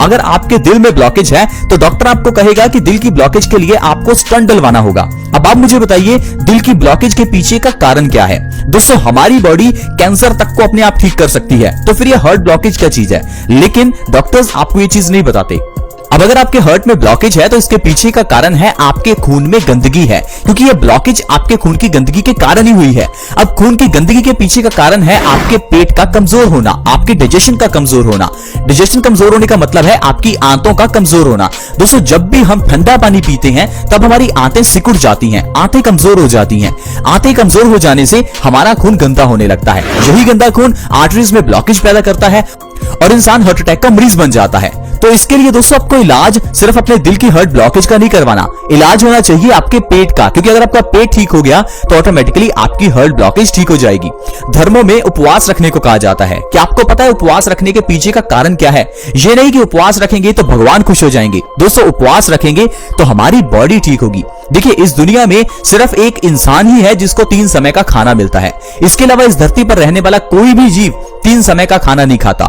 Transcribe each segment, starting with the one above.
अगर आपके दिल में ब्लॉकेज है तो डॉक्टर आपको कहेगा कि दिल की ब्लॉकेज के लिए आपको स्टंट डलवाना होगा। अब आप मुझे बताइए, दिल की ब्लॉकेज के पीछे का कारण क्या है? दोस्तों, हमारी बॉडी कैंसर तक को अपने आप ठीक कर सकती है, तो फिर ये हार्ट ब्लॉकेज क्या चीज है? लेकिन डॉक्टर्स आपको ये चीज नहीं बताते। अब अगर आपके हार्ट में ब्लॉकेज है तो इसके पीछे का कारण है आपके खून में गंदगी है, क्योंकि ये ब्लॉकेज आपके खून की गंदगी के कारण ही हुई है। अब खून की गंदगी के पीछे का कारण है आपके पेट का कमजोर होना, आपके डाइजेशन का कमजोर होना। डाइजेशन कमजोर होने का मतलब है आपकी आंतों का कमजोर होना। दोस्तों, जब भी हम ठंडा पानी पीते हैं तब हमारी आंतें सिकुड़ जाती हैं, आंतें कमजोर हो जाती हैं। आंतें कमजोर हो जाने से हमारा खून गंदा होने लगता है। यही गंदा खून आर्टरीज में ब्लॉकेज पैदा करता है और इंसान हार्ट अटैक का मरीज बन जाता है। तो इसके लिए दोस्तों आपको इलाज सिर्फ अपने दिल की हार्ट ब्लॉकेज का नहीं करवाना, इलाज होना चाहिए आपके पेट का, क्योंकि अगर आपका पेट ठीक हो गया तो ऑटोमेटिकली आपकी हार्ट ब्लॉकेज ठीक हो जाएगी। धर्मों में उपवास रखने को कहा जाता है। क्या आपको पता है उपवास रखने के पीछे का कारण क्या है? ये नहीं कि उपवास रखेंगे तो भगवान खुश हो जाएंगे। दोस्तों, उपवास रखेंगे तो हमारी बॉडी ठीक होगी। देखिए, इस दुनिया में सिर्फ एक इंसान ही है जिसको 3 समय का खाना मिलता है। इसके अलावा इस धरती पर रहने वाला कोई भी जीव 3 समय का खाना नहीं खाता।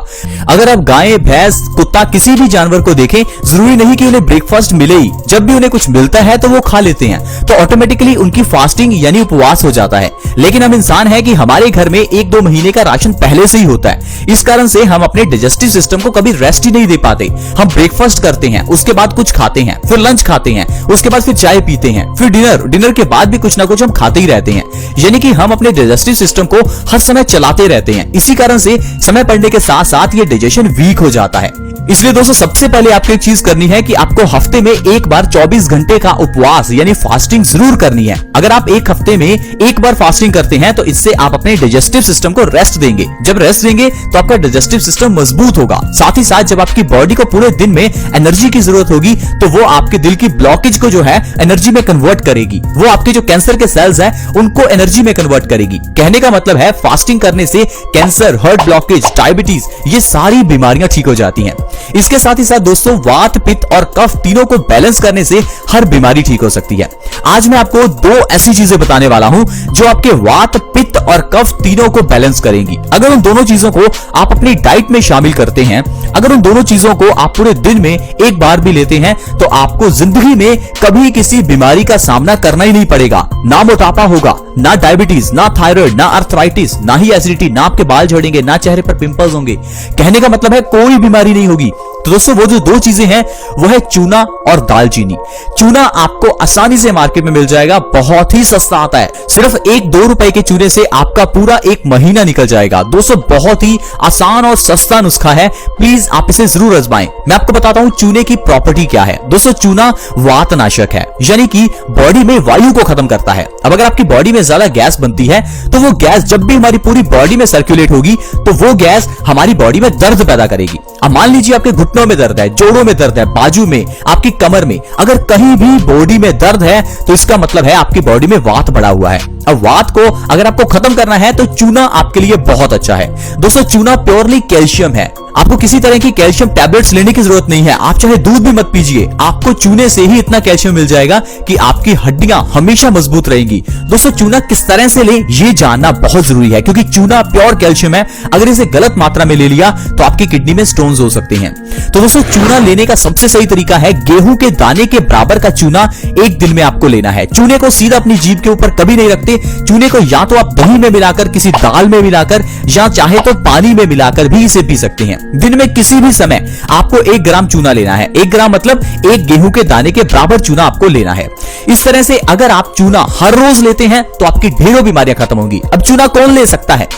अगर आप गाय, भैंस, कुत्ता, किसी भी जानवर को देखें, जरूरी नहीं कि उन्हें ब्रेकफास्ट मिले ही। जब भी उन्हें कुछ मिलता है तो वो खा लेते हैं, तो ऑटोमेटिकली उनकी फास्टिंग यानी उपवास हो जाता है। लेकिन हम इंसान है कि हमारे घर में 1-2 महीने का राशन पहले से ही होता है। इस कारण से हम अपने डाइजेस्टिव सिस्टम को कभी रेस्ट ही नहीं दे पाते। हम ब्रेकफास्ट करते हैं, उसके बाद कुछ खाते हैं, फिर लंच खाते हैं, उसके बाद फिर चाय पीते हैं, फिर डिनर के बाद भी कुछ ना कुछ हम खाते ही रहते हैं। यानी कि हम अपने डाइजेस्टिव सिस्टम को हर समय चलाते रहते हैं। इसी कारण से समय पड़ने के साथ साथ ये डाइजेशन वीक हो जाता है। इसलिए दोस्तों, सबसे पहले आपको एक चीज करनी है कि आपको हफ्ते में एक बार 24 घंटे का उपवास यानी फास्टिंग जरूर करनी है। अगर आप एक हफ्ते में एक बार फास्टिंग करते हैं तो इससे आप अपने डाइजेस्टिव सिस्टम को रेस्ट देंगे। जब रेस्ट देंगे तो आपका डाइजेस्टिव सिस्टम मजबूत होगा। साथ ही साथ जब आपकी बॉडी को पूरे दिन में एनर्जी की जरूरत होगी तो वो आपके दिल की ब्लॉकेज को जो है एनर्जी में कन्वर्ट करेगी। वो आपके जो कैंसर के सेल्स हैं उनको एनर्जी में कन्वर्ट करेगी। कहने का मतलब है फास्टिंग करने से कैंसर, हार्ट ब्लॉकेज, डायबिटीज, ये सारी बीमारियां ठीक हो जाती हैं। इसके साथ ही साथ दोस्तों, वात, पित्त और कफ तीनों को बैलेंस करने से हर बीमारी ठीक हो सकती है। आज मैं आपको 2 ऐसी चीजें बताने वाला हूं जो आपके वात, पित्त और कफ तीनों को बैलेंस करेंगी। अगर उन दोनों चीजों को आप अपनी डाइट में शामिल करते हैं, अगर उन दोनों चीजों को आप पूरे दिन में एक बार भी लेते हैं तो आपको जिंदगी में कभी किसी बीमारी का सामना करना ही नहीं पड़ेगा। ना मोटापा होगा, ना डायबिटीज, ना थायराइड, ना अर्थराइटिस, ना ही एसिडिटी, ना आपके बाल झड़ेंगे, ना चेहरे पर पिंपल्स होंगे। कहने का मतलब है कोई बीमारी नहीं होगी। तो दोस्तों, वो जो 2 चीजें हैं वो है चूना और दालचीनी। चूना आपको आसानी से मार्केट में मिल जाएगा, बहुत ही सस्ता आता है। सिर्फ 1-2 रुपए के चूने से आपका पूरा 1 महीना निकल जाएगा। दोस्तों, बहुत ही आसान और सस्ता नुस्खा है, प्लीज आप इसे जरूर आजमाएं। मैं आपको बताता हूं चूने की प्रॉपर्टी क्या है। दोस्तों, चूना वातनाशक है, यानी कि बॉडी में वायु को खत्म करता है। अब अगर आपकी बॉडी में ज्यादा गैस बनती है तो वो गैस जब भी हमारी पूरी बॉडी में सर्कुलेट होगी तो वो गैस हमारी बॉडी में दर्द पैदा करेगी। अब मान लीजिए आपके घुटनों में दर्द है, जोड़ों में दर्द है, बाजू में, आपकी कमर में, अगर कहीं भी बॉडी में दर्द है तो इसका मतलब है आपकी बॉडी में वात बढ़ा हुआ है। अब वात को अगर आपको खत्म करना है तो चूना आपके लिए बहुत अच्छा है। दोस्तों, चूना प्योरली कैल्शियम है। आपको किसी तरह की कैल्शियम टैबलेट्स लेने की जरूरत नहीं है। आप चाहे दूध भी मत पीजिए, आपको चूने से ही इतना कैल्शियम मिल जाएगा कि आपकी हड्डियां हमेशा मजबूत रहेंगी। दोस्तों, चूना किस तरह से लें ये जानना बहुत जरूरी है, क्योंकि चूना प्योर कैल्शियम है। अगर इसे गलत मात्रा में ले लिया तो आपकी किडनी में स्टोन्स हो सकते हैं। तो दोस्तों, चूना लेने का सबसे सही तरीका है गेहूं के दाने के बराबर का चूना 1 दिन में आपको लेना है। चूने को सीधा अपनी जीभ के ऊपर कभी नहीं रखते। चूने को या तो आप दही में मिलाकर, किसी दाल में मिलाकर, या चाहे तो पानी में मिलाकर भी इसे पी सकते हैं। दिन में किसी भी समय आपको 1 ग्राम चूना लेना है। 1 ग्राम मतलब 1 गेहूं के दाने के बराबर चूना आपको लेना है। इस तरह से अगर आप चूना हर रोज लेते हैं तो आपकी ढेरों बीमारियां खत्म होंगी। अब चूना कौन ले सकता है?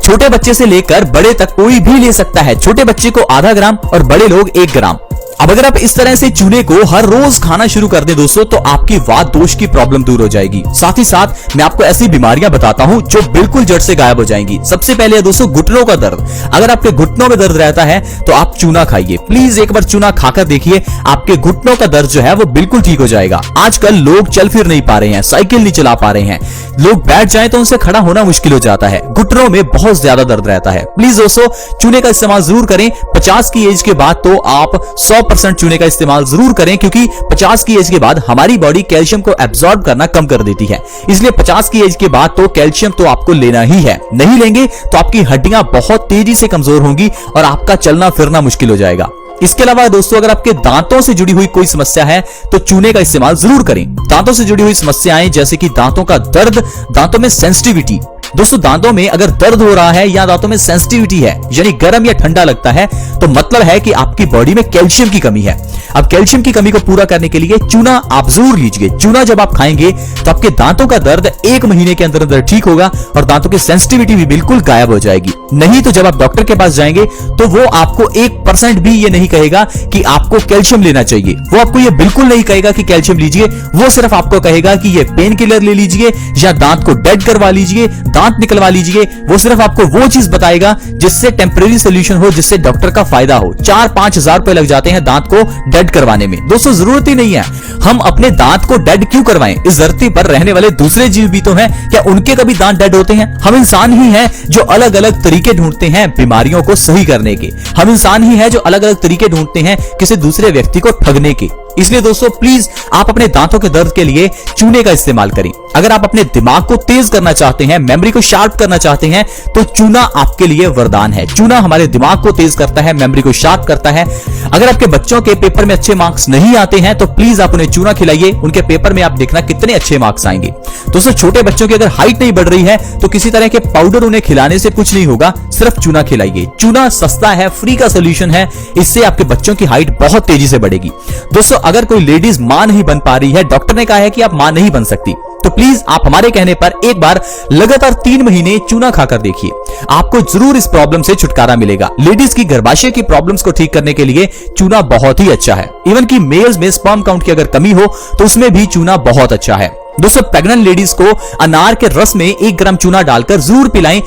छोटे बच्चे से लेकर बड़े तक कोई भी ले सकता है। छोटे बच्चे को आधा ग्राम और बड़े लोग 1 ग्राम। अब अगर आप इस तरह से चूने को हर रोज खाना शुरू कर दें दोस्तों, तो आपकी वात दोष की प्रॉब्लम दूर हो जाएगी। साथ ही साथ मैं आपको ऐसी बीमारियां बताता हूं जो बिल्कुल जड़ से गायब हो जाएंगी। सबसे पहले है दोस्तों घुटनों का दर्द। अगर आपके घुटनों में दर्द रहता है तो आप चूना खाइए। प्लीज एक बार चूना खाकर देखिए, आपके घुटनों का दर्द जो है वो बिल्कुल ठीक हो जाएगा। आजकल लोग चल फिर नहीं पा रहे हैं, साइकिल नहीं चला पा रहे हैं, लोग बैठ जाए तो उनसे खड़ा होना मुश्किल हो जाता है, घुटनों में बहुत ज्यादा दर्द रहता है। प्लीज दोस्तों चूने का इस्तेमाल जरूर करें। 50 की एज के बाद तो आप 100% चूने का इस्तेमाल जरूर करें, क्योंकि 50 की एज के बाद हमारी बॉडी कैल्शियम को एब्सॉर्ब करना कम कर देती है। इसलिए 50 की एज के बाद तो कैल्शियम तो आपको लेना ही है। नहीं लेंगे तो आपकी हड्डियां बहुत तेजी से कमजोर होंगी और आपका चलना फिरना मुश्किल हो जाएगा। इसके अलावा दोस्तों अगर आपके दांतों से जुड़ी हुई कोई समस्या है तो चूने का इस्तेमाल जरूर करें। दांतों से जुड़ी हुई समस्याएं जैसे कि दांतों का दर्द, दांतों में सेंसिटिविटी। दोस्तों दांतों में अगर दर्द हो रहा है या दांतों में सेंसिटिविटी है यानी गर्म या ठंडा लगता है तो मतलब है कि आपकी बॉडी में कैल्शियम की कमी है। अब कैल्शियम की कमी को पूरा करने के लिए चूना आप जरूर लीजिए। चूना जब आप खाएंगे तो आपके दांतों का दर्द 1 महीने के अंदर अंदर ठीक होगा और दांतों की सेंसिटिविटी भी बिल्कुल गायब हो जाएगी। नहीं तो जब आप डॉक्टर के पास जाएंगे तो वो आपको 1% भी ये नहीं कहेगा कि आपको कैल्शियम लेना चाहिए। वो आपको ये बिल्कुल नहीं कहेगा कि कैल्शियम लीजिए। वो सिर्फ आपको कहेगा कि ये पेन किलर ले लीजिए या दांत को डेड करवा लीजिए, दांत निकलवा लीजिए। वो सिर्फ आपको वो चीज बताएगा जिससे टेम्परेरी सोल्यूशन हो, जिससे डॉक्टर का फायदा हो। 4-5 हजार रुपए लग जाते हैं दांत को डेड करवाने में। दोस्तों जरूरत ही नहीं है। हम अपने दांत को डेड क्यों करवाएं? इस धरती पर रहने वाले दूसरे जीव भी तो हैं, क्या उनके कभी दांत डेड होते हैं? हम इंसान ही हैं जो अलग अलग तरीके ढूंढते हैं बीमारियों को सही करने के। हम इंसान ही हैं जो अलग अलग तरीके ढूंढते हैं किसी दूसरे व्यक्ति को ठगने के। इसलिए दोस्तों प्लीज आप अपने दांतों के दर्द के लिए चूने का इस्तेमाल करें। अगर आप अपने दिमाग को तेज करना चाहते हैं, मेमोरी को शार्प करना चाहते हैं तो चूना आपके लिए वरदान है। चूना हमारे दिमाग को तेज करता है, मेमोरी को शार्प करता है। अगर आपके बच्चों के पेपर में अच्छे मार्क्स नहीं आते हैं तो प्लीज आप उन्हें चूना खिलाइए। उनके पेपर में आप देखना कितने अच्छे मार्क्स आएंगे। दोस्तों छोटे बच्चों की अगर हाइट नहीं बढ़ रही है तो किसी तरह के पाउडर उन्हें खिलाने से कुछ नहीं होगा, सिर्फ चूना खिलाइए। चूना सस्ता है, फ्री का सोल्यूशन है। इससे आपके बच्चों की हाइट बहुत तेजी से बढ़ेगी। दोस्तों अगर कोई लेडीज मां नहीं बन पा रही है, डॉक्टर ने कहा है कि आप मां नहीं बन सकती, तो प्लीज आप हमारे कहने पर एक बार लगातार 3 महीने चूना खाकर देखिए। आपको जरूर इस प्रॉब्लम से छुटकारा मिलेगा। लेडीज की गर्भाशय की प्रॉब्लम्स को ठीक करने के लिए चूना बहुत ही अच्छा है। इवन कि मेल्स में स्पर्म काउंट की अगर कमी हो तो उसमें भी चूना बहुत अच्छा है। दोस्तों प्रेग्नेंट लेडीज को अनार के रस में 1 ग्राम चूना डालकर जरूर पिलाएं।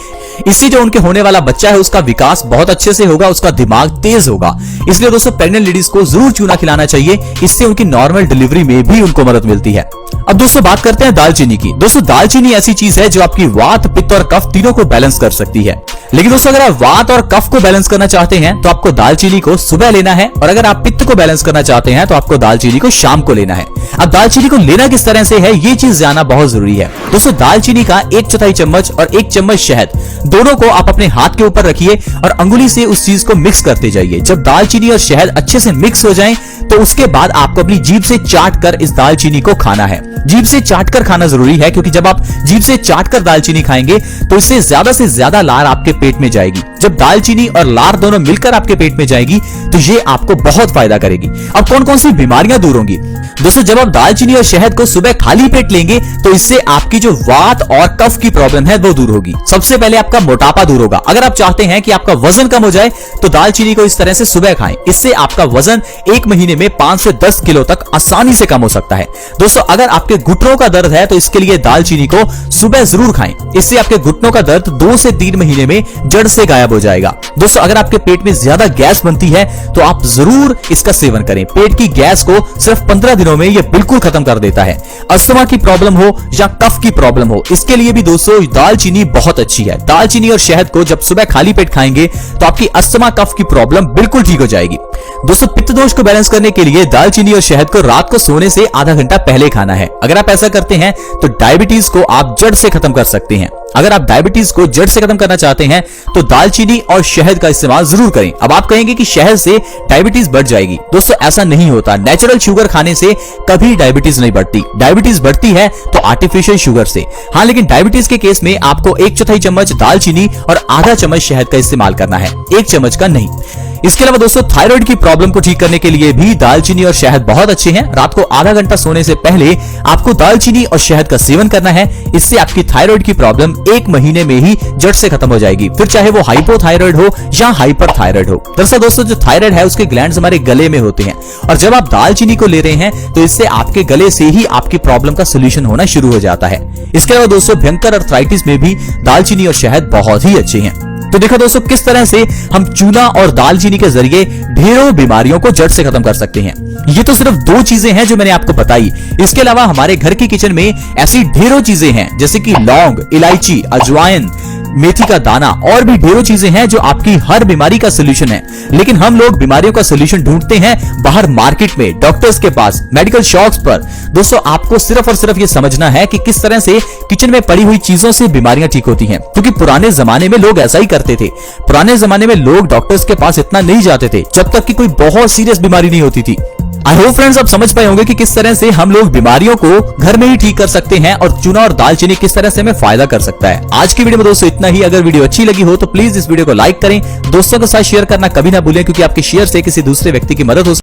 इससे जो उनके होने वाला बच्चा है उसका विकास बहुत अच्छे से होगा, उसका दिमाग तेज होगा। इसलिए दोस्तों प्रेग्नेंट लेडीज को जरूर चूना खिलाना चाहिए। इससे उनकी नॉर्मल डिलीवरी में भी उनको मदद मिलती है। अब दोस्तों बात करते हैं दालचीनी की। दोस्तों दालचीनी ऐसी चीज है जो आपकी वात, पित्त और कफ तीनों को बैलेंस कर सकती है। लेकिन दोस्तों अगर आप वात और कफ को बैलेंस करना चाहते हैं तो आपको दालचीनी को सुबह लेना है, और अगर आप पित्त को बैलेंस करना चाहते हैं तो आपको दालचीनी को शाम को लेना है। अब दालचीनी को लेना किस तरह से है ये चीज जानना बहुत जरूरी है। दोस्तों दालचीनी का 1/4 चम्मच और 1 चम्मच शहद, दोनों को आप अपने हाथ के ऊपर रखिए और अंगुली से उस चीज को मिक्स करते जाइए। जब दालचीनी और शहद अच्छे से मिक्स हो जाएं तो उसके बाद आपको अपनी जीभ से चाट कर इस दालचीनी को खाना है। जीभ से चाट कर खाना जरूरी है, क्योंकि जब आप जीभ से चाट कर दालचीनी खाएंगे तो इससे ज्यादा लार आपके पेट में जाएगी। जब दालचीनी और लार दोनों मिलकर आपके पेट में जाएगी तो ये आपको बहुत फायदा करेगी। अब कौन कौन सी बीमारियां दूर होंगी? दोस्तों जब आप दालचीनी और शहद को सुबह खाली पेट लेंगे तो इससे आपकी जो वात और कफ की प्रॉब्लम है वो दूर होगी। सबसे पहले आपका मोटापा दूर होगा। अगर आप चाहते हैं कि आपका वजन कम हो जाए तो दालचीनी को इस तरह से सुबह खाएं। इससे आपका वजन 1 महीने में 5 से 10 किलो तक आसानी से कम हो सकता है। दोस्तों अगर आपके घुटनों का दर्द है तो इसके लिए दालचीनी को सुबह जरूर खाएं। इससे आपके घुटनों का दर्द 2 से 3 महीने में जड़ से गायब हो जाएगा। दोस्तों अगर आपके पेट में ज्यादा गैस बनती है तो आप जरूर इसका सेवन करें। पेट की गैस को सिर्फ 15 दिनों में यह बिल्कुल खत्म कर देता है। अस्थमा की प्रॉब्लम हो या कफ की प्रॉब्लम हो, इसके लिए भी दोस्तों दालचीनी बहुत अच्छी है। दालचीनी और शहद को जब सुबह खाली पेट खाएंगे तो आपकी अस्थमा कफ की प्रॉब्लम बिल्कुल ठीक हो जाएगी। दोस्तों पित्त दोष को बैलेंस करने के लिए दालचीनी और शहद को रात को सोने से आधा घंटा पहले खाना है। अगर आप ऐसा करते हैं तो डायबिटीज को आप जड़ से खत्म कर सकते हैं। अगर आप डायबिटीज को जड़ से खत्म करना चाहते हैं तो दालचीनी और शहद का इस्तेमाल जरूर करें। अब आप कहेंगे कि शहद से डायबिटीज बढ़ जाएगी। दोस्तों ऐसा नहीं होता। नेचुरल शुगर खाने से कभी डायबिटीज नहीं बढ़ती। डायबिटीज बढ़ती है तो आर्टिफिशियल शुगर से। हाँ, लेकिन डायबिटीज के केस में आपको 1/4 चम्मच दालचीनी और आधा चम्मच शहद का इस्तेमाल करना है, 1 चम्मच का नहीं। इसके अलावा दोस्तों थायराइड की प्रॉब्लम को ठीक करने के लिए भी दालचीनी और शहद बहुत अच्छे हैं। रात को आधा घंटा सोने से पहले आपको दालचीनी और शहद का सेवन करना है। इससे आपकी थायराइड की प्रॉब्लम 1 महीने में ही जड़ से खत्म हो जाएगी, फिर चाहे वो हाइपोथायराइड हो या हाइपरथायराइड हो। दरअसल दोस्तों जो थायराइड है उसके ग्लैंड्स हमारे गले में होते हैं, और जब आप दालचीनी को ले रहे हैं तो इससे आपके गले से ही आपकी प्रॉब्लम का सोल्यूशन होना शुरू हो जाता है। इसके अलावा दोस्तों भयंकर अर्थराइटिस में भी दालचीनी और शहद बहुत ही अच्छे हैं। तो देखो दोस्तों किस तरह से हम चूना और दालचीनी के जरिए ढेरों बीमारियों को जड़ से खत्म कर सकते हैं। ये तो सिर्फ 2 चीजें हैं जो मैंने आपको बताई। इसके अलावा हमारे घर की किचन में ऐसी ढेरों चीजें हैं जैसे कि लौंग, इलायची, अजवाइन, मेथी का दाना और भी ढेरों चीजें हैं जो आपकी हर बीमारी का सोल्यूशन है। लेकिन हम लोग बीमारियों का सोल्यूशन ढूंढते हैं बाहर मार्केट में, डॉक्टर्स के पास, मेडिकल शॉप्स पर। दोस्तों आपको सिर्फ और सिर्फ ये समझना है कि किस तरह से किचन में पड़ी हुई चीजों से बीमारियां ठीक होती हैं, क्योंकि पुराने जमाने में लोग ऐसा ही करते थे। पुराने जमाने में लोग डॉक्टर्स के पास इतना नहीं जाते थे जब तक कि कोई बहुत सीरियस बीमारी नहीं होती थी। आई होप फ्रेंड्स आप समझ पाए होंगे कि किस तरह से हम लोग बीमारियों को घर में ही ठीक कर सकते हैं और चूना और दालचीनी किस तरह से हमें फायदा कर सकता है। आज की वीडियो में दोस्तों इतना ही। अगर वीडियो अच्छी लगी हो तो प्लीज इस वीडियो को लाइक करें, दोस्तों के साथ शेयर करना कभी ना भूलें, क्योंकि आपके शेयर से किसी दूसरे व्यक्ति की मदद हो